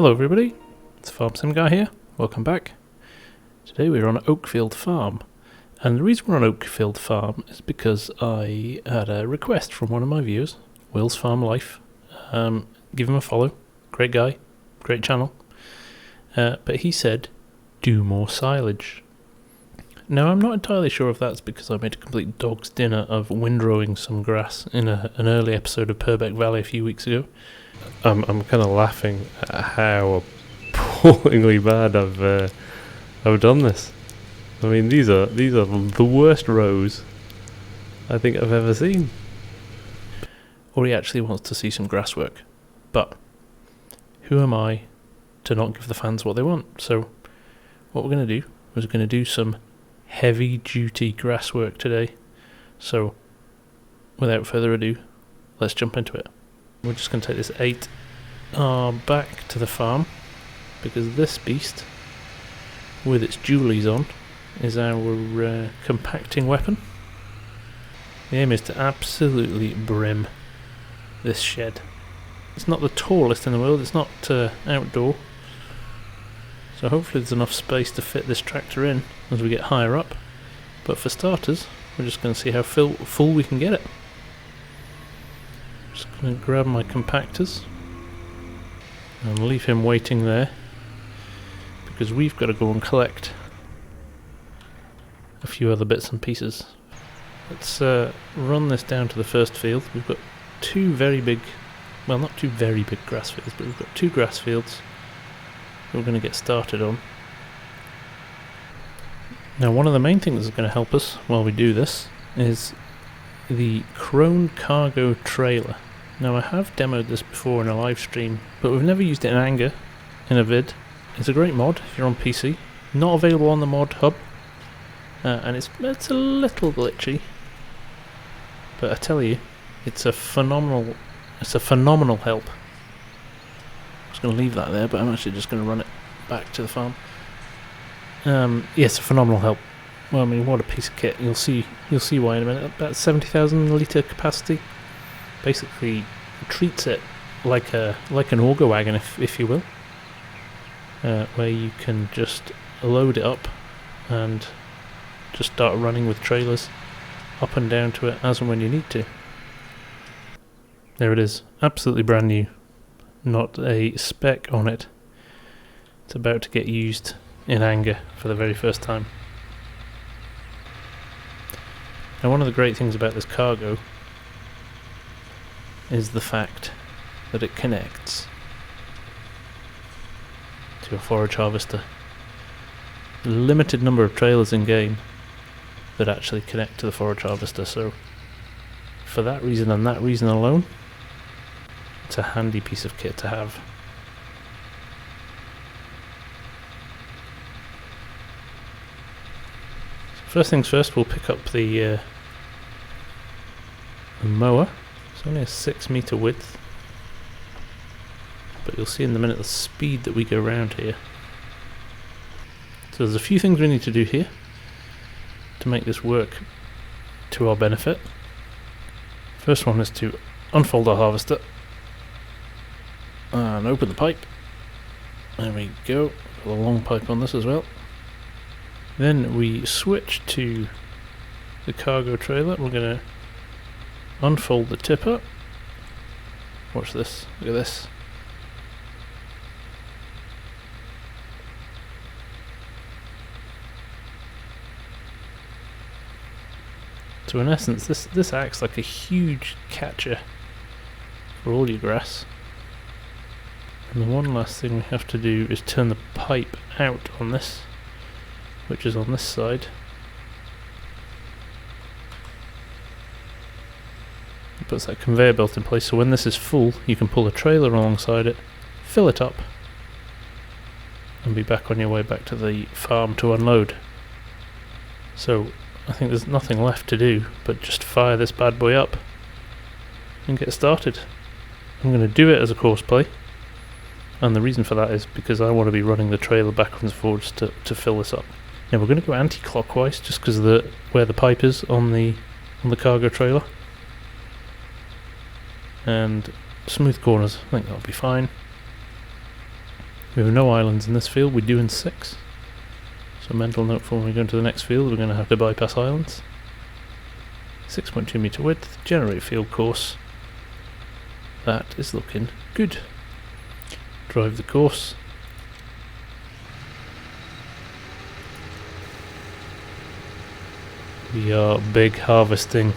Hello everybody, it's Farmsim guy here, welcome back. Today we're on Oakfield Farm, and the reason we're on Oakfield Farm is because I had a request from one of my viewers, Will's Farm Life. Give him a follow, great guy, great channel, but he said, do more silage. Now I'm not entirely sure if that's because I made a complete dog's dinner of windrowing some grass in an early episode of Purbeck Valley a few weeks ago. I'm kind of laughing at how appallingly bad I've done this. I mean, these are the worst rows I think I've ever seen. Or he actually wants to see some grass work, but who am I to not give the fans what they want? So what we're going to do is we're going to do some heavy duty grass work today. So without further ado, let's jump into it. We're just going to take this 8R back to the farm, because this beast, with its jewellies on, is our compacting weapon. The aim is to absolutely brim this shed. It's not the tallest in the world, it's not outdoor, so hopefully there's enough space to fit this tractor in as we get higher up, but for starters we're just going to see how full we can get it. Just going to grab my compactors and leave him waiting there, because we've got to go and collect a few other bits and pieces. Let's run this down to the first field. We've got two very big, well, not two very big grass fields, but we've got two grass fields that we're going to get started on. Now, one of the main things that's going to help us while we do this is the Krone cargo trailer. Now, I have demoed this before in a live stream, but we've never used it in anger in a vid. It's a great mod if you're on PC. Not available on the mod hub, and it's a little glitchy, but I tell you, it's a phenomenal help. I'm just going to leave that there, but I'm actually just going to run it back to the farm. Yeah, it's a phenomenal help. Well, I mean, what a piece of kit. You'll see why in a minute. About 70,000 litre capacity. Basically treats it like an auger wagon, if you will, where you can just load it up and just start running with trailers up and down to it as and when you need to. There it is, absolutely brand new, not a speck on it. It's about to get used in anger for the very first time. Now, one of the great things about this cargo is the fact that it connects to a forage harvester. Limited number of trailers in game that actually connect to the forage harvester, so for that reason and that reason alone, it's a handy piece of kit to have. First things first, we'll pick up the mower. It's only a 6 metre width, but you'll see in a minute the speed that we go around here. So there's a few things we need to do here to make this work to our benefit. First one is to unfold our harvester and open the pipe. There we go, got a long pipe on this as well. Then we switch to the cargo trailer. We're going to unfold the tipper. Watch this, look at this. So in essence, this acts like a huge catcher for all your grass. And the one last thing we have to do is turn the pipe out on this, which is on this side. It puts that conveyor belt in place, so when this is full, you can pull a trailer alongside it, fill it up, and be back on your way back to the farm to unload. So I think there's nothing left to do but just fire this bad boy up and get started. I'm going to do it as a course play, and the reason for that is because I want to be running the trailer backwards and forwards to fill this up. Now we're going to go anti-clockwise just because of where the pipe is on the cargo trailer, and smooth corners, I think that'll be fine. We have no islands in this field, we do in 6. So mental note for when we go into the next field, we're going to have to bypass islands. 6.2 meter width, generate field course. That is looking good. Drive the course. We are big harvesting.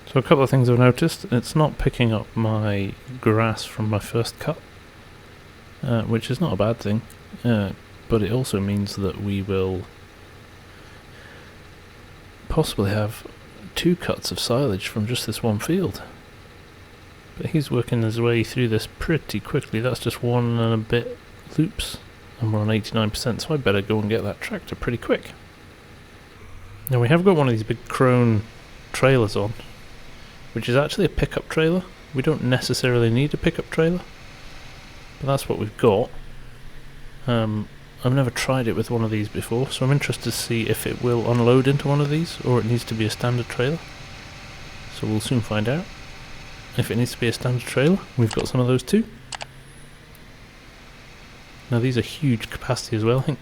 So a couple of things I've noticed. It's not picking up my grass from my first cut, which is not a bad thing, but it also means that we will possibly have 2 cuts of silage from just this one field. But he's working his way through this pretty quickly. That's just 1 and a bit loops, and we're on 89%, so I better go and get that tractor pretty quick. Now we have got one of these big Krone trailers on, which is actually a pickup trailer. We don't necessarily need a pickup trailer, but that's what we've got. I've never tried it with one of these before, so I'm interested to see if it will unload into one of these, or it needs to be a standard trailer. So we'll soon find out. If it needs to be a standard trailer, we've got some of those too. Now these are huge capacity as well, I think.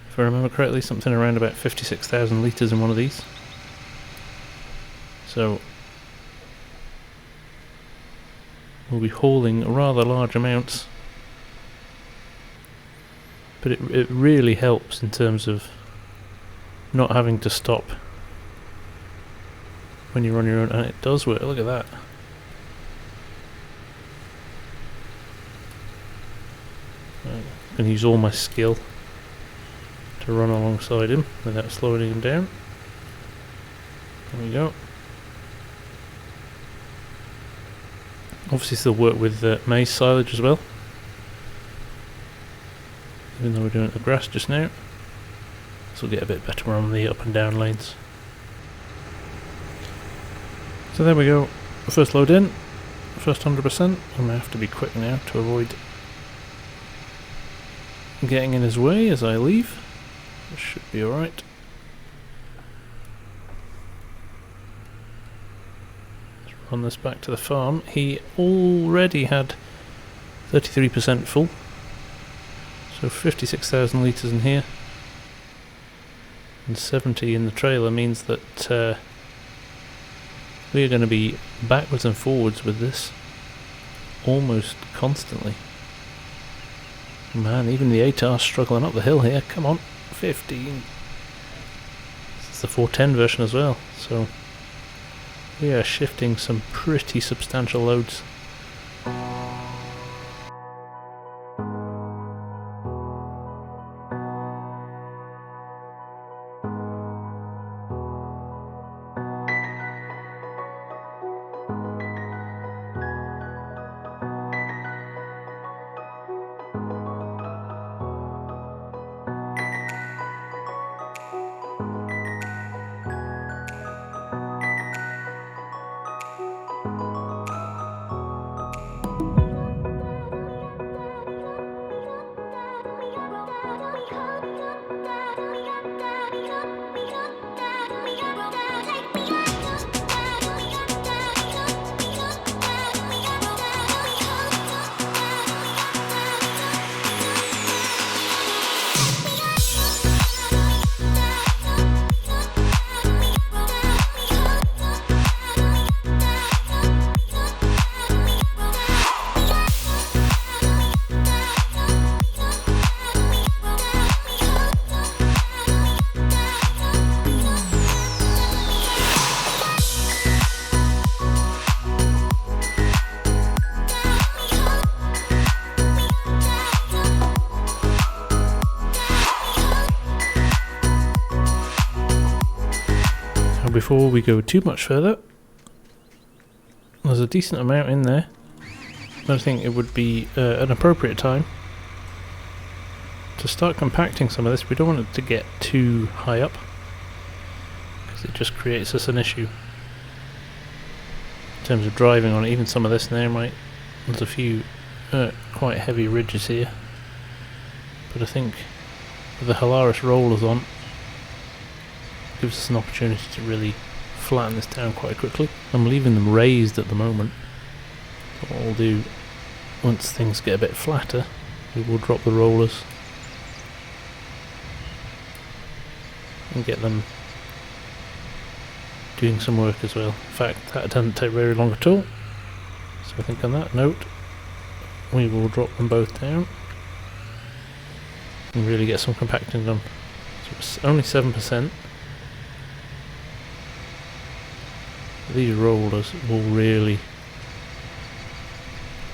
If I remember correctly, something around about 56,000 litres in one of these. So we'll be hauling rather large amounts, but it really helps in terms of not having to stop when you're on your own, and it does work. Look at that. I can use all my skill to run alongside him without slowing him down. There we go. Obviously still work with maize silage as well, even though we're doing it with grass just now. This will get a bit better on the up and down lanes. So there we go, first load in, first 100%. I'm going to have to be quick now to avoid getting in his way as I leave. This should be alright. On this back to the farm. He already had 33% full, so 56,000 litres in here, and 70 in the trailer means that we are going to be backwards and forwards with this almost constantly. Man, even the ATAR's struggling up the hill here. Come on, 15. This is the 410 version as well, so we are shifting some pretty substantial loads. Before we go too much further, there's a decent amount in there. I think it would be an appropriate time to start compacting some of this. We don't want it to get too high up, because it just creates us an issue in terms of driving on it. Even some of this there there's a few quite heavy ridges here, but I think with the Halaris rollers on, it gives us an opportunity to really flatten this down quite quickly. I'm leaving them raised at the moment. So what we'll do, once things get a bit flatter, we will drop the rollers and get them doing some work as well. In fact, that doesn't take very long at all. So I think on that note, we will drop them both down and really get some compacting done. So it's only 7%. These rollers will really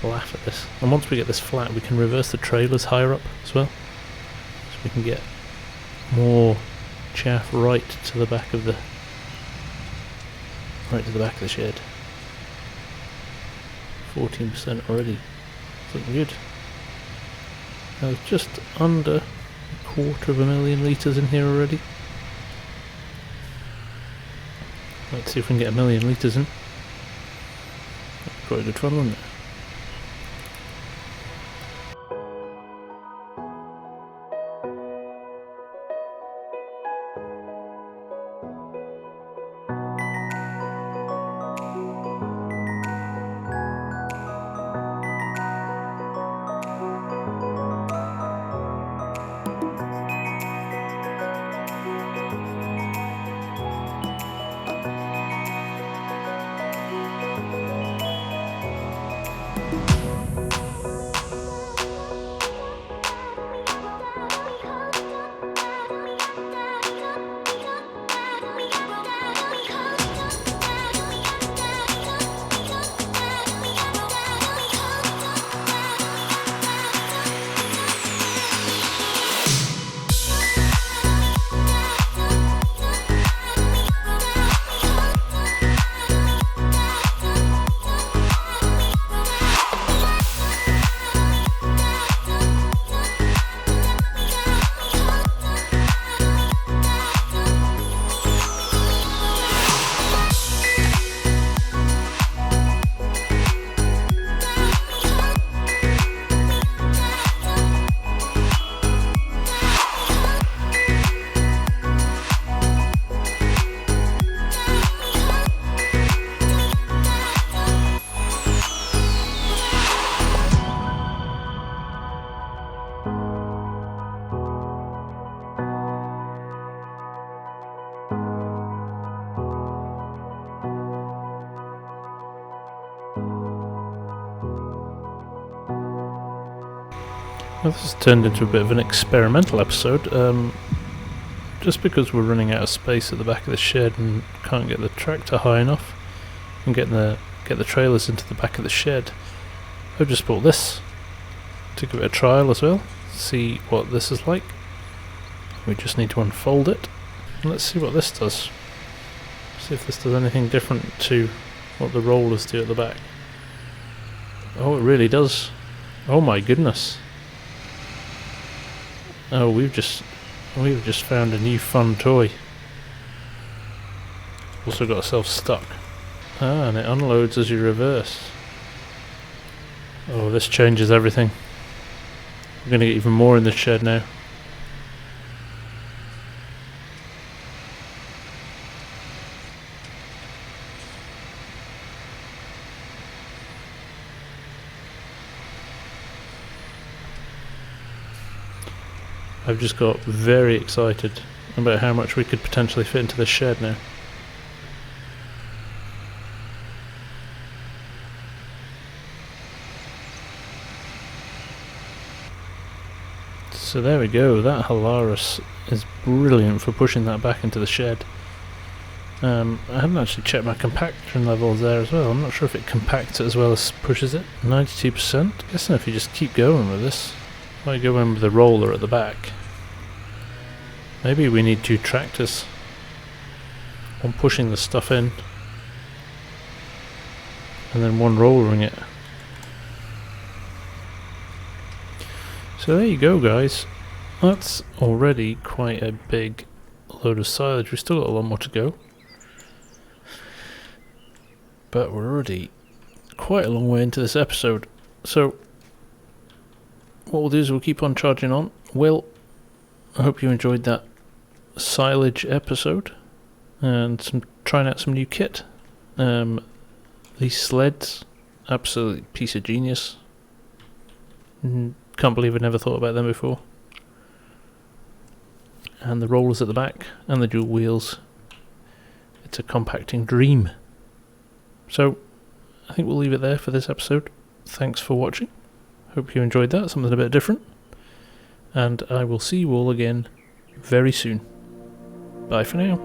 laugh at this. And once we get this flat, we can reverse the trailers higher up as well, so we can get more chaff right to the back of the shed. 14% already. It's looking good. There's just under 250,000 litres in here already. Let's see if we can get 1,000,000 litres in. That'd be quite good fun, wouldn't it? Well, this has turned into a bit of an experimental episode, just because we're running out of space at the back of the shed and can't get the tractor high enough and get the trailers into the back of the shed. I've just bought this to give it a trial as well, see what this is like. We just need to unfold it, and let's see what this does. See if this does anything different to what the rollers do at the back. Oh, it really does. Oh my goodness. Oh, we've just found a new fun toy. Also got ourselves stuck. Ah, and it unloads as you reverse. Oh, this changes everything. We're going to get even more in the shed now. I've just got very excited about how much we could potentially fit into this shed now. So there we go, that Halaris is brilliant for pushing that back into the shed. I haven't actually checked my compaction levels there as well. I'm not sure if it compacts it as well as pushes it. 92%. Guessing if you just keep going with this. Might go in with the roller at the back. Maybe we need 2 tractors. One pushing the stuff in and then one rollering it. So there you go, guys. That's already quite a big load of silage. We've still got a lot more to go, but we're already quite a long way into this episode. So what we'll do is we'll keep on charging on. Will, I hope you enjoyed that silage episode and trying out some new kit. These sleds, absolute piece of genius. Can't believe I never thought about them before. And the rollers at the back and the dual wheels. It's a compacting dream. So I think we'll leave it there for this episode. Thanks for watching. Hope you enjoyed that, something a bit different. And I will see you all again very soon. Bye for now.